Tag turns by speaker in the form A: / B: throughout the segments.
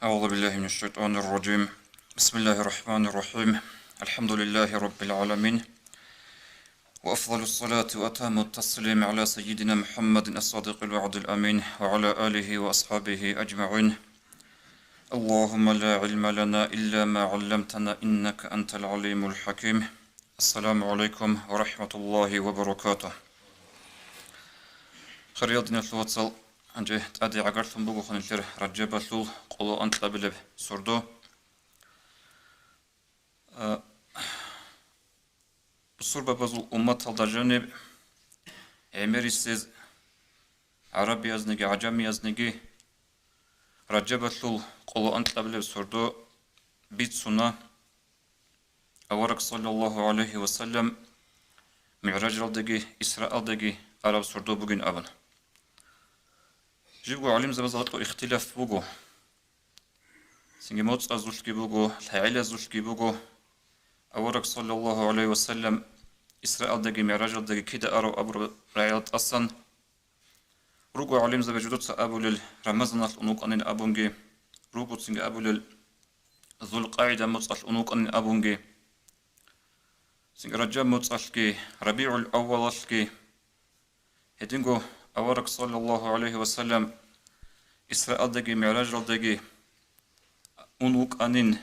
A: أعوذ بالله من الشيطان الرجيم. بسم الله الرحمن الرحيم. الحمد لله رب العالمين، وأفضل الصلاة وأتم التسليم على سيدنا محمد الصادق الوعد الأمين وعلى آله وأصحابه أجمعين. اللهم لا علم لنا إلا ما علمتنا إنك أنت العليم الحكيم. السلام عليكم ورحمة الله وبركاته. خريطنا الواتساب أنجي تأدي عقرتم بوغو خنلتر رجب اللول قولو أنت لبلب سردو بصورة بازو أمة الجانب عمري سيز عربي يزنجي عجمي يزنجي رجب اللول قولو أنت لبلب سردو بيت سنة أورك صلى الله عليه وسلم معراج الدقي إسراء الدقي عرب سردو بوغين أبن جيبو علم زبزغتو اختلاف بوغو سنجي موتس أزوشكي بوغو الحيلة أزوشكي بوغو أورك صلى الله عليه وسلم إسراء الدقي معراج الدقي كده أرو أبو رعيات أصلا روغو علم زبجدوت سأبو للرمزن الأنوق أنين أبونجي روغو سنجي أبو ذو القاعدة موتس الأنوق أنين أبونجي سنجي رجاب موتس أشكي ربيع الأول أشكي هدينغو أورك صلى الله عليه وسلم إسراء الدقي معراج الدقي أنوق أنين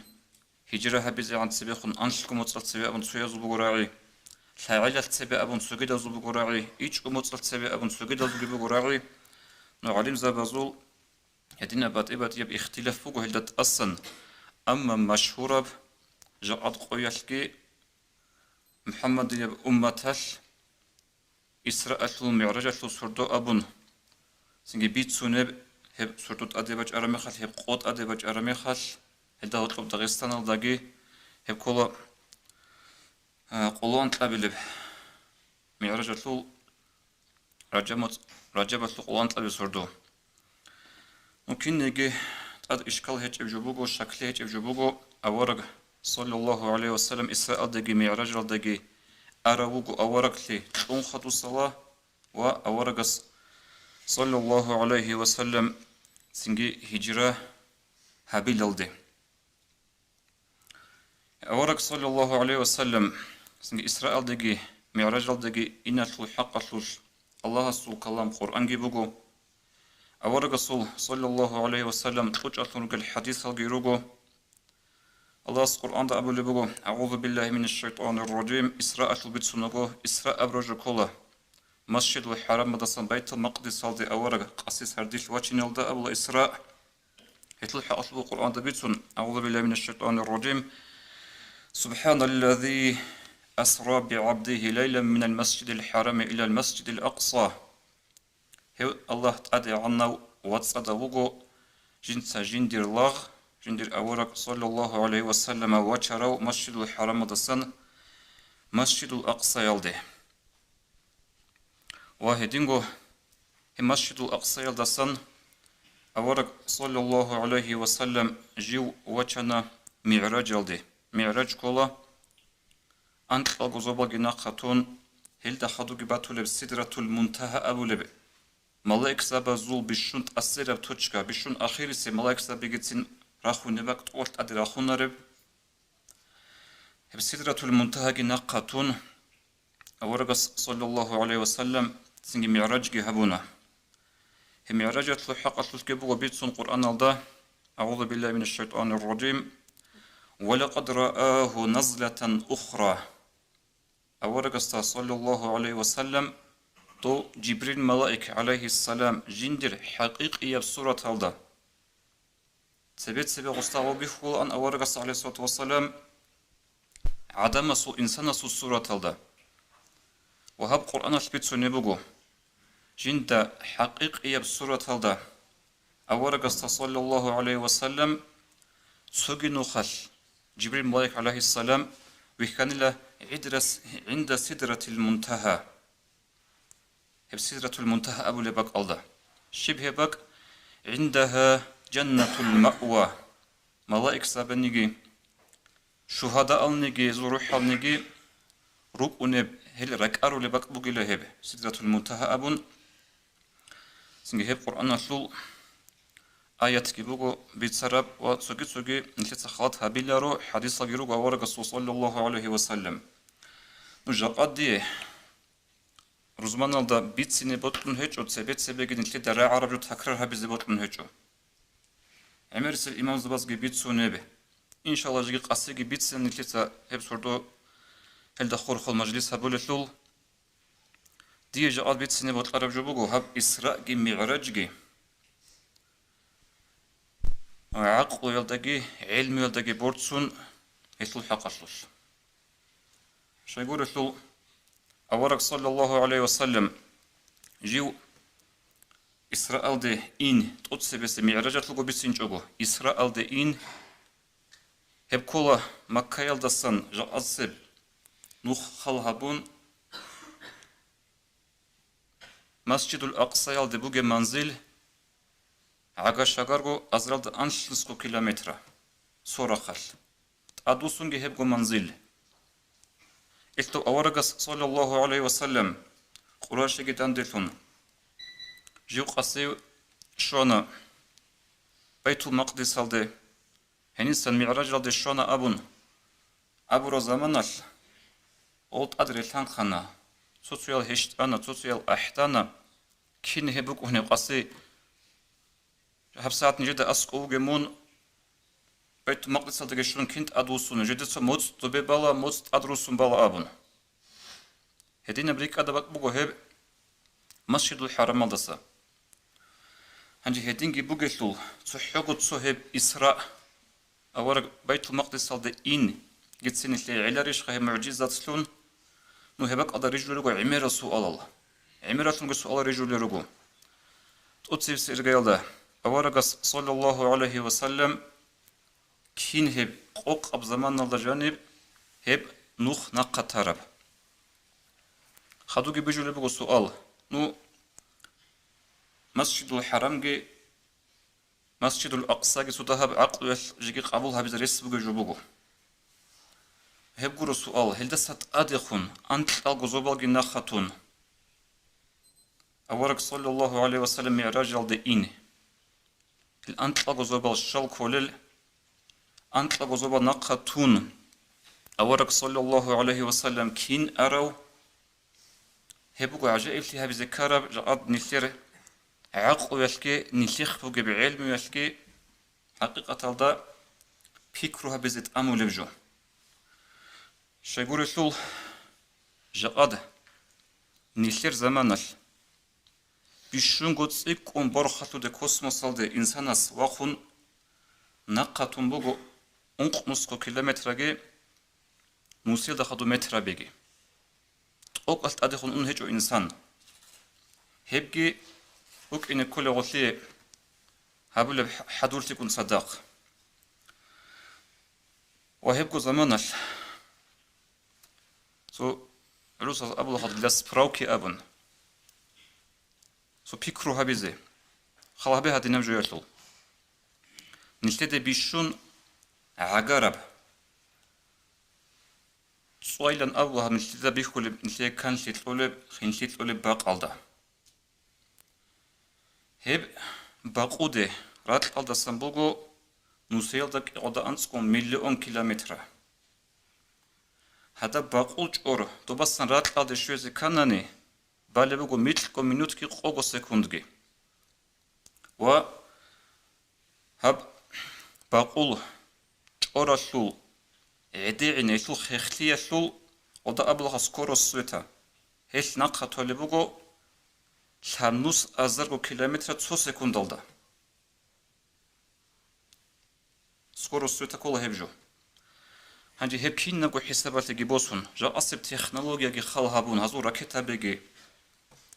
A: هجرة هبزي عن سبيخون أنشلكم وصلت سبيع أبن سويا زبو راعي الحاعلة سبيع أبن سوغيدا زبو راعي إيش وصلت سبيع أبن سوغيدا زبو راعي نعلم زبازول هدينا بات يب اختلاف فوق هلدت أصلا أما مشهورة جاءت قويلكي محمد يب أمتال إسراء المعراج سردو أبن سنجي بيت سنب هب سردو أديباج أرميخال هب قوت أديباج أرميخال هدا هطلب داغستان الداغي هب كولا قولون تلابلب معراج رجب قولون تلابي سردو ممكن نيجي تقد إشكال هيج بجبوغو شكل هيج بجبوغو أورق صلى الله عليه وسلم إسراء الداغي معراج الداغي أراوغو أورق لي تون خطو الصلاة وأورق صلى الله عليه وسلم سنجي هجرة هابيل الدي أورك صلى الله عليه وسلم سنجي إسراء الدقي معراج الدقي إن الحق الله سو كلام قرآن جيبوغو أورك صلى الله عليه وسلم تخرج أطلق الحديث الجيروغو الله القرآن دا أبو لبوغو أعوذ بالله من الشيطان الرجيم إسراء البيت سنغو إسراء أبرج كولا مسجد الحرام مدسن بيت المقدس الدي أورك قصيص هرديش واتشين الدا أبو إسراء يتلح أطلب القرآن دا بيتسن أعوذ بالله من الشيطان الرجيم سبحان الذي أسرى بعبده ليلا من المسجد الحرام إلى المسجد الأقصى الله تأدي عنا واتسأدا وغو جنسا جندر لاغ جندر أورك صلى الله عليه وسلم وچرو مسجد الحرام دسن مسجد الأقصى يلده وهدينغو مسجد الأقصى يلدسن أورك صلى الله عليه وسلم جيو وچنا معراج يلده معراج كولا أنت الغزوبة خاتون هل دخلوا باتولب سدرة المنتهى أبو لب ملاك سبا زول بشنت أسيرب توشكا بشن أخير سي ملاك سبا جتين راخو نبك تقولت أدي راخو نرب هب سدرة المنتهى خاتون أورغس صلى الله عليه وسلم سنجي معراج هبونا هم معراج الحق الكبو بيتسون قرآن الله أعوذ بالله من الشيطان الرجيم ولقد رآه نزلة أخرى أورغ صلى الله عليه وسلم تو جبريل ملائك عليه السلام جندر حقيقي بصورة هلدا سبت غستاغو بيخول أن أورغ عليه الصلاة والسلام عدم سو إنسان سو صورة هلدا وهب قرآن البيت سنبوغو جند حقيقي بصورة هلدا أورغ صلى الله عليه وسلم سوغي خل جبريل ملائك عليه السلام وكان له عدرس عند سدرة المنتهى هب سدرة المنتهى أبو لبك الله شبه بك عندها جنة المأوى ملائك سابنيجي شهداء النجي زروح النجي روك ونب هل ركارو لبك بوغي لهب سدرة المنتهى أبون سنجي هب قرآن الشول آيات كيبوغو بيتسرب وتسوكي تسوكي نتلت خلط هابيلارو حديث لغيروغو أورغ صلى الله عليه وسلم نجاقات دي رزمان الدا بيت سيني بطن هيجو تسبيت سبيجي نتلت را عربجو تكررها بزي بطن هيجو عمرس الإمام زبازجي بيت سونيبه إن شاء الله جي قصيجي بيت سن نتلت هب سردو هل دخور خل مجلس هبولتلول دي جاقات بيت سيني بطن عربجو بوغو هب إسراء جي معراج جي عقل يلدقي علم يلدقي بورتسون يطلع حقصل شو يقول يطلع أورك صلى الله عليه وسلم جيو إسراء ده إن تقص بس معرجة لقو بسنجوجو إسراء ده إن هب كلا مكة يلدسن جأصب نخ خلهبون مسجد الأقصى يلد بوجي منزل عقا شغارغو أزرال ده أنشلسكو كيلومتر سورة خل أدوسونجي هبغو منزل إلتو أورغس صلى الله عليه وسلم قراشي جدان دلون جيو قصي شونا بيت المقدس هالدي هنسان معراج هالدي شونا أبو رزامنال أولت أدري خانا سوسيال هشتانا سوسيال أحتانا كين هبوك هنا قصي هبسات نجد أسقو جمون بيت المقدس هالدي شون كنت أدوسون جدت موت تبي بالا موت أدروسون بالا أبون هدينا بريك أدبك بوغو هب مسجد الحرام هالدسا هنجي هدينجي بوغيتلو تحيقو تسوهب إسراء أورق بيت المقدس هالدي إن جتسين اللي علاريش خيه معجزات سلون نو هبك أدا رجل لغو عميرة سؤال الله عميرة لغو سؤال رجل لغو تقصي بسيرغيال ده أورق صلى الله عليه وسلم كين هب قوق أب زمان الله جانب هب نوخ نقا ترب خدوغي بجو لغو سؤال نو مسجد الحرام جي مسجد الأقصى جي سودها عقل جي قبولها بزريس بوغو جوبوغو هبغو سؤال هل دست أدخون أنت الغزوبال جي نخاتون أورك صلى الله عليه وسلم معراج الدين هل أنت الغزوبال شال كولل أنت الغزوبال نخاتون أورك صلى الله عليه وسلم كين أرو هبغو عجائب لها بذكارة جاءت نثير عقل يلقي نلخ فوق بعلم يلقي حقيقة هذا فكرها بزت أمول بجو شيقول يقول جقاد نلخير زمانل بيشون قد سيكون برخطو دي كوسموس دي إنسانس واخون نقاتون بوغو انق نسكو كيلومتر نوسيل دخدو متر بيجي اوقات أدخون انهجو إنسان هبجي وك إن كل غثي هبول حدولتي كن صداق وهبكو زمانش سو روس أبو الحد لاس براوكي أبن سو بيكرو هبيزي خلا بها دينام جويرتل نلتدي بيشون عقارب سويلن أبوها نلتدي بيخول نلتدي كان شيتلولب خين شيتلولب باق alda هب باقوده رات alda سامبوغو نوسيلدك ода анцкон миллион километра هذا باقول جور دوباسن رات alda شويزي كاناني بالبوغو ميتلكو минутки قوغو سكوندگي و هب باقول جوراشول عديعنيشول خيختياشول ода аблага скорост света هيش ناقا толебуго شانوس أزرقو كيلومتر 2 سكوند алда. Скорость света кола هبجو. هنجي هبكين نقو حسابات جيبوسون. جا أصب تكنولوجيا جي خال هابون. هزو راكيتا بيجي.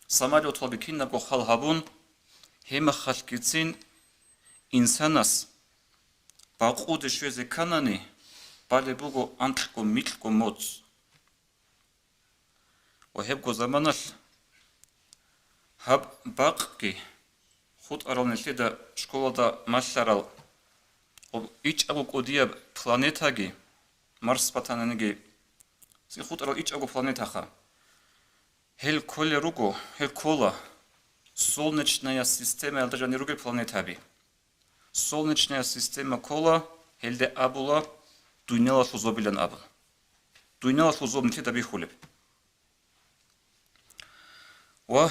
A: ساماليو طلبكين نقو خال هابون. هم خالكيتين إنسانس. باقود شويزي كاناني. بالبوغو أنتكو ميتلكو موتس. وهبكو زمانش. هب باقكي خود أرالن ليدا شكولада ماشارال إيش أبو كوديا планетаги Марс патананги си خود أرال إيش أبو планетаха هل كل руго هل кола солнечная система даже не руги планетаби Солнечная система кола хелде абула дуйнала шузобилен абун. Дуйнала шузоб нти таби хулеб. Ва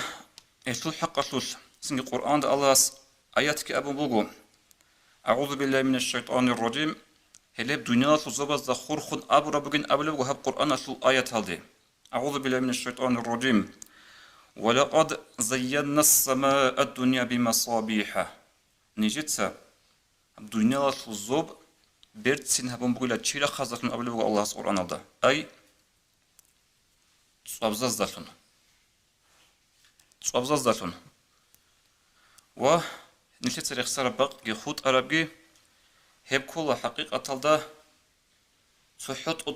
A: эшлул хаққашлул синги Qur'анда Аллахс аятки абун булгу. Аузу биллахи минаш шайтанир раджим. Хелеб дуйнала шузобазда хурхун абура бугин абулебгу хаб Qur'ан ашлул аят халди. Аузу биллахи минаш шайтанир раджим. ولقد زينا السماء الدنيا بمصابيح نجتسا الدنيا الخزوب بيرتسين هبون بقولة تشيلا خازقن قبل بقول الله سبحانه وتعالى أي صابزاز دالون صابزاز دالون و نشيت سريخ سربق يخوت عربي هب كل حقيقة تلدا صحت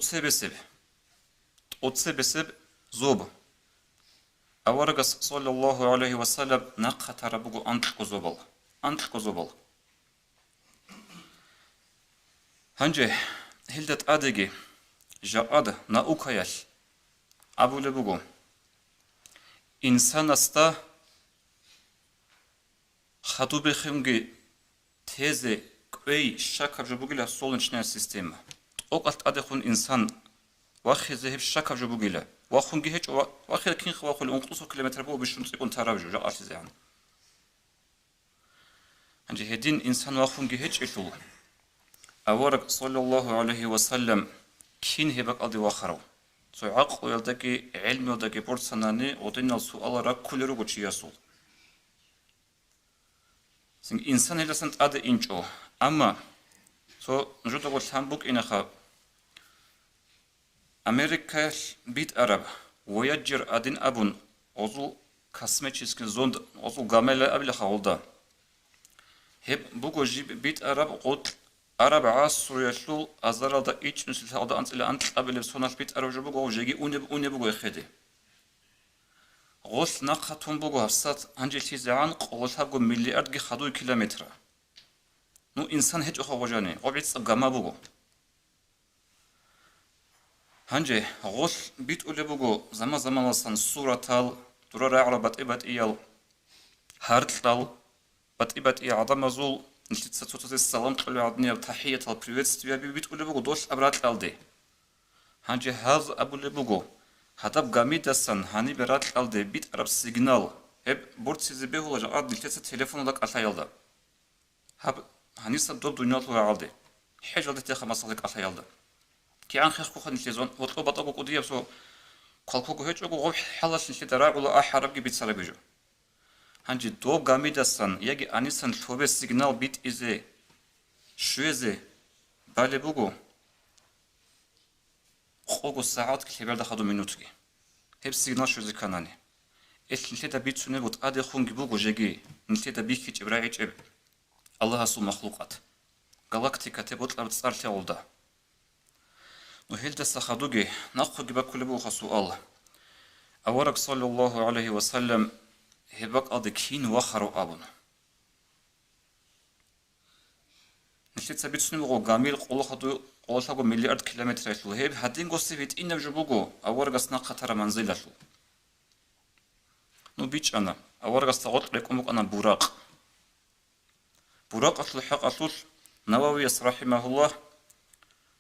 A: أتسي بسب زوب أورغس صلى الله عليه وسلم نقطة تربو أنت كزوبل هنجي هلدت أديجي جاءد نأوكايش أبو لبوغو إنسان استا خدو بخمجي تيزي كوي شاكر جبوغيلا солнечная система أوقات أدخون إنسان واخي ذهب شاكر جبوغيلا واخونجي هيك واخي كين خواخو الانقطوس كيلومتر بو بشمس يكون تراوج جا ارتي يعني عندي هدين انسان واخونجي هيك يشول اورك صلى الله عليه وسلم كين هبك ادي واخرو سوعق ويلدكي علم ودكي بورسناني ودين السؤال را كلرو غچي يسول سين انسان هلسنت ادي انچو اما سو نجوتو سامبوك انخا Америка бит араб вояджер один абун озу космический зонд озу гамела абля хаулда хеп буго жиб бит араб гот араб асру яшлул азаралда ич нусил хаулда антила ант абля сонал бит араб жубуго жеги уне буго хеди гос нахатун буго хасат анжелти зан qolsabgo milliard gi khadu kilometra ну инсан хеч охогожани обец гама буго هنجي غول بيت أولبوجو زمان وصن صورة تال ترى على بتقبت إيال هارت تال بتقبت إيه عظم زول نشيت ستوتة السلام قلوا عدني تحية تال بريفيت ستويا بيت أولبوجو دوش أبرات تالدي هنجي هذا أبو لبوجو هتاب جامد السن هني برات تالدي بيت عرب سيجنال هب بورد سيزبيه ولا جاد نشيت التليفون لك أثايلدا هب هني صدق دنيا طلع عالدي حاجة ده تأخذ مصالح أثايلدا كي عن خير خوخن تلفزيون وطلب طبق قضية بسو قلقوك هيك وقو حلش نشيد راعو أحرب جي بيت سربيجو هنجي دو جامد السن يجي أنيسن توبة سيجنال بيت إزاي شويزي بالي بوجو خوغو ساعات كليبر دخلوا منوتكي هب سيجنال شويزي كاناني إيش نشيد بيت سنة بوت أدي خونجي بوجو جيجي نشيد بيكي جبراعي جب الله سو مخلوقات galaktika تبوت الأرض صارتي أولدا وهلت سخدوجي ناخذ بكل بوخ سؤال أورك صلى الله عليه وسلم هبك أدكين وخروا أبون نشيت سبيت سنو جميل قول خدو مليار كيلومتر شو هب هدين قصي بيت إنه جبوجو أورك سنا خطر منزل شو نو بيتش أنا أورك استغط لكم أنا براق أصل حق أصل نووي رحمه الله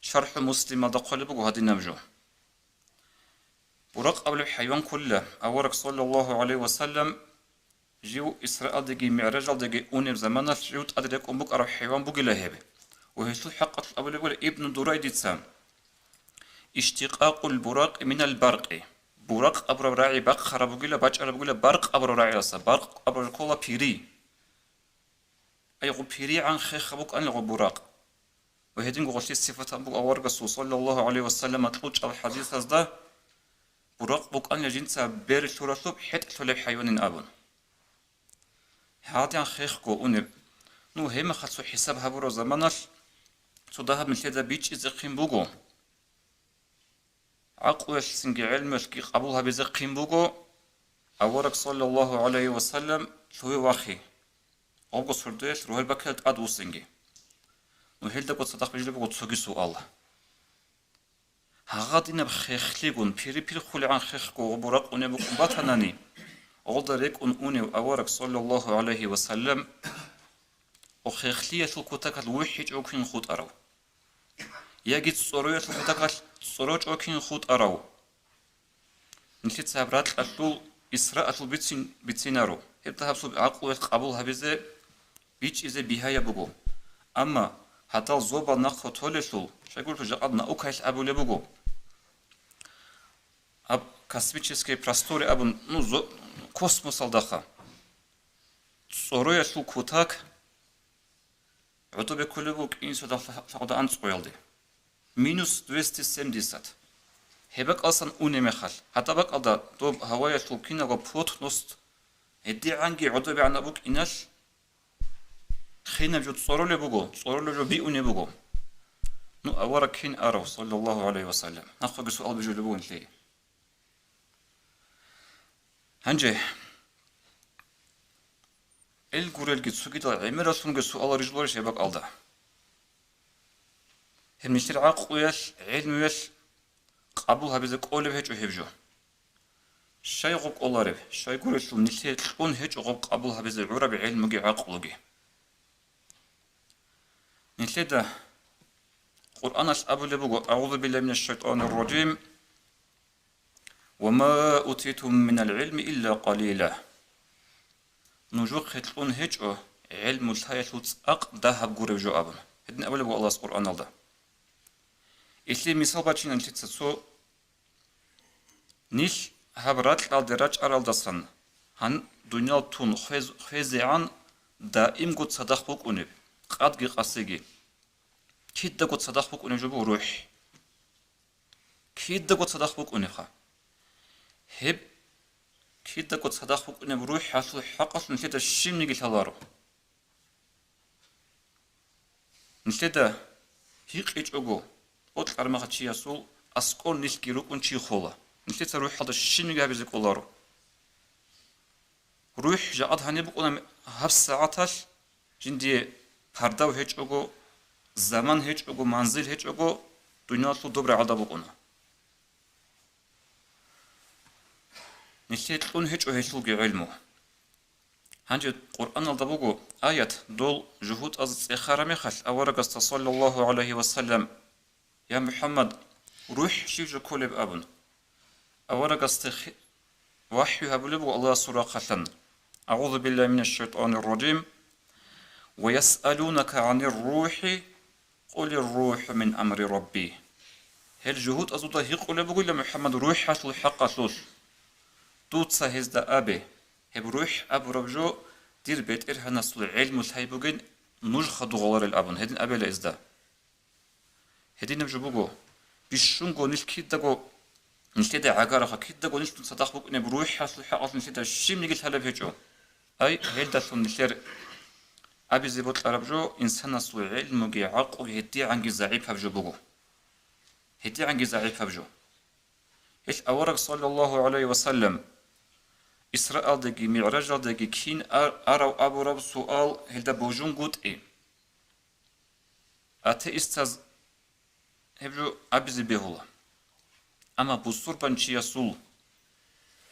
A: شرح مسلم هذا قلبه هذه نمجو براق قبل الحيوان كله أورك صلى الله عليه وسلم جيو إسراء دقي معرج دقي أوني زمانه جيو أدرك أمك أروح حيوان بقي لهبه وهي حق قبل ابن دريد سام اشتقاق البراق من البرق براق أبر راعي بق خرب بقي له بجر بقي له برق أبر راعي راسه برق أبر كولا بيري أي غبيري عن خيخ بوك أن الغبراق وهدين قلت الصفة أبو أورق صلى الله عليه وسلم أطلق الحديث هذا براق بوك أن الجنس بير ثلاثة حتى ثلاث حيوان أبون هذا عن خيخ كونب نو هم خلصوا حساب هبرو زمانش صدها من كذا بيتش إزقين بوجو عقوش سنج علمش كي قبولها بزقين بوجو أورق صلى الله عليه وسلم شوي واخي أوجو سردش روح البكرة أدو سنجي وهلدا قد صدق بجلب قد سوقي سؤال هغادينا بخيخليقون بيري خولي عن خيخكو وبراق ونبقون باتناني أغدريك أنوني وأورك صلى الله عليه وسلم أخيخلية الكوتاك الوحيد أوكين خوت أراو يجد صروية الكوتاك صروج أوكين خوت أراو نشيت سابرات أتلو إسراء أتلو بيتسينارو هبتها بسوب عقل قبول هبزة بيش إذا بيهايا بقو أما حتى الزوبا نقو تولشل شايقول فجأة نأوكايش أبو لبقو أب كاسبيتشسكي براستوري أبو نوزو كوسموس الدخا صروية الكوتاك عطوبة كلبوك إنسو دا فقدا أنت قويلدي минус 270 هبك أصلا أوني مخال حتى بك أدا دوب هواية تلقينا وبوت نصت هدي عنجي عطوبة عنا بوك إناش خينا جو تصورو لبوغو تصورو جو بيوني بوغو نو أورا كين أرو صلى الله عليه وسلم ناخذ سؤال بجو لبوغن لي هنجي الجوريل جت سوكيتا عمرة سونج سؤال رجلورش هبك ألدا هم نشتري عقويش علميش قبولها بزك أولي بهج وهبجو شاي غوك أولارب شاي جوريش نشتري تلون هج غوك قبولها بزك عرب علمي عقلوجي نشتري ده قرآن أبو لبوغو أعوذ بالله من الشيطان الرجيم وما أوتيتم من العلم إلا قليلا نجوك تلون هج علم الحياة أق ذهب جوريب جو أبو هدن أبو لبوغو الله القرآن الله إثلي مثال باتشين أنت تسو نيش هبرات الدراج أرال دسان هن دنيا تون خزيعان دائم قد صدق بوك أنب قد جي قصيجي كيد قد صدق بوك أنب جبو روح كيد قد صدق بوك أنب خا هب كيد قد صدق بوك أنب روح حصل حقص نشيد الشيم نيجي تلارو نشيد هيك إيش أجو أوت أرمغة تياسول أسكون نسكيرو كنشي خولا نشيت روح هذا الشيء نجاب زي كولارو روح جاءت هني بقولنا هف ساعتش جندي هرداو هيج أجو زمان هيج أجو منزل هيج أجو دنيا تو دبر عدا بقولنا نشيت لون هيج وهيجلو علمه هنجي القرآن الضبوجو آيات دول جهود أز إخارة مخل أورق صلى الله عليه وسلم يا محمد روح شيء كل بأبن أورق وحي هبلبو الله سورة قتن أعوذ بالله من الشيطان الرجيم ويسألونك عن الروح قل الروح من أمر ربي هل جهود أزودا هيقول بقول محمد روح حصل حق صوص توت سهز دا أبي هب روح أبو ربجو دير بيت إرها نسل علم الهيبوغين نجخ دوغلار الأبن هدين أبي لإزدا هدين نبجو بقو بيشونغو نشكيدغو نشتدى عقارة كيدغو نشتو صدق بقو إن بروح حصل حق نشتدى الشيم نجل هلا بيجو أي هيدا ثم نشتر أبي زبوت الأربجو إنسان نسل علم جي عقو هدي عنجي زعيب هبجو بقو هدي عنجي زعيب هبجو هيش أورق صلى الله عليه وسلم إسرائيل دقي معراج دقي كين أرو أبو رب سؤال هيدا بوجون قوت إيه أتي استاذ هبجو أبزي بيهولا أما بصور بانشي يسول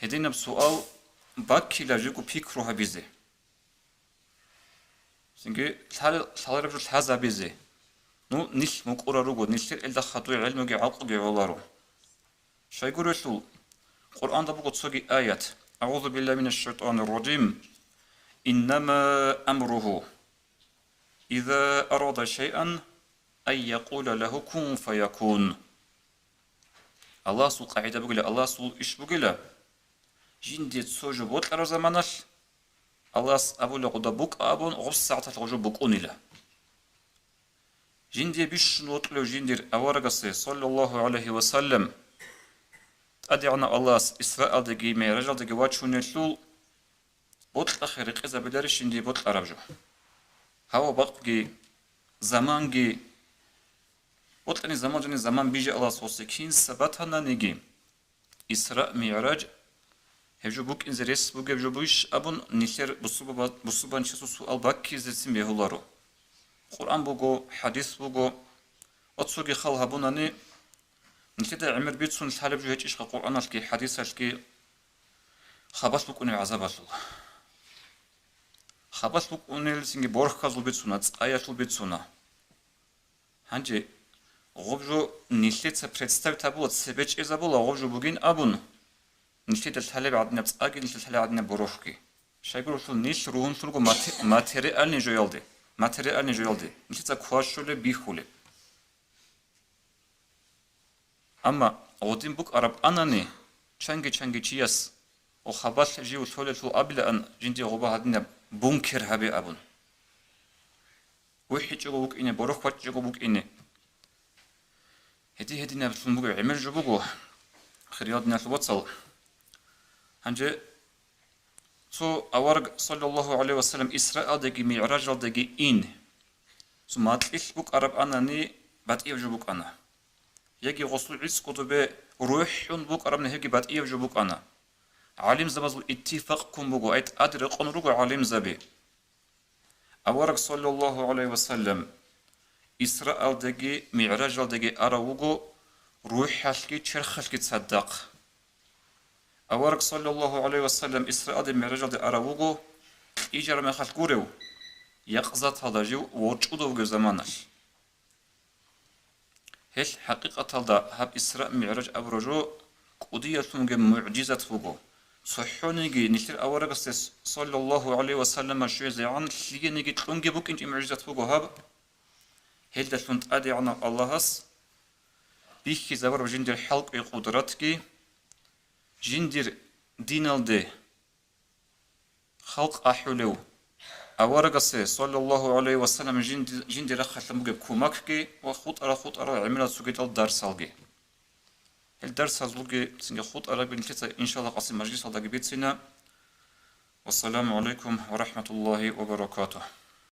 A: هدينا بسؤال باكي لاجيكو بيكرو هبزي سنجي ثالر بجو الحازة بزي نو نيش مقورا روغو نيشتر إلدا خطوي علمو عقو غولارو شايقو رسول قرآن دبقو تسوغي آيات أعوذ بالله من الشيطان الرجيم إنما أمره إذا أراد شيئا أن يقول له كن فيكون الله سو قاعدة بقول الله سو إيش بقول جندي تسوجو بوت على زمانش الله أبو لقدا بوك أبون غص ساعة تلوجو بوكوني له جندي بيش نوتلو جندير أورغسي صلى الله عليه وسلم أدعنا الله إسراء دقي ميرجل دقي واتشو نتلول بوت الأخير قيزة بلارش جندي بوت الأربجو هوا بقى زمانجي وطني زمان بيجي الله سوسكين سبتها نيجي إسراء معراج هجو بوك إنزريس بوك هجو بوش أبون نيشر بصوبان شسو سؤال باكي زيتسين بيهولارو قرآن بوغو حديث بوغو أتصوغي خال هبوناني نكدا عمر بيتسون الحالب جو هيج إشقا قرآن الكي حديث الكي خباس بوكوني عذاب الله خبص لك أونيل سينج بورخ كازل بيتسونا تسقايا بيتسونا هنجي غوبجو نيشيت представить абулат себеч изабула غوبجو бугин абун نيشيت الحلب عندنا تسقاكي نيشيت الحلب عندنا بروشكي شايقول شو نيش روحن شلقو ماتيريال نجويالدي ماتيريال نجويالدي نيشيت كواشولي بيخولي أما غودين بوك عرب أناني چانگي چياس او خباش جيو شولتو أبلا أن جندي غوبا هدنا بونكر هبي أبون وحي جيغو بوك إني بروخ وات جيغو بوك إني هدي نابتون بوك عمل جو بوكو خرياد ناس واتسل هنجي سو أورق صلى الله عليه وسلم إسراء دقي معراج دقي إن سو ما تليش بوك عرب أناني بات إيو جو بوك أنا يجي غسل عيس كتب روح بوك عربنا هيجي بات إيو جو بوك أنا عالم زبازو اتفاقكم بوكو أيت أدري قنروكو عالم زبي أورق صلى الله عليه وسلم إسراء دقي معراج دقي أراوغو روح حلقي تشرخلقي تصدق أورق صلى الله عليه وسلم إسراء دقي معراج دقي أراوغو إيجار ما خلقوريو يقظت هذا جو ووجودو زمانش هل حقيقة هذا هب إسراء معراج أبرجو قضية معجزة فوقو صحونيجي نشر أورق صلى الله عليه وسلم شو زعان لينيجي تلونجي بوك إنت معجزة فوقو هب هل دلتون أدي عن الله هس بيخي زبر جندر حلق قدرتك جندر دينال دي خلق أحولو أورق صلى الله عليه وسلم جندر خلق مجب كوماككي وخط أرى عملت سجد الدرس الجي الدرس هزلوجي سنجي خط أرى بنتيتا إن شاء الله قسم مجلس هذا جبيت سنة والسلام عليكم ورحمة الله وبركاته.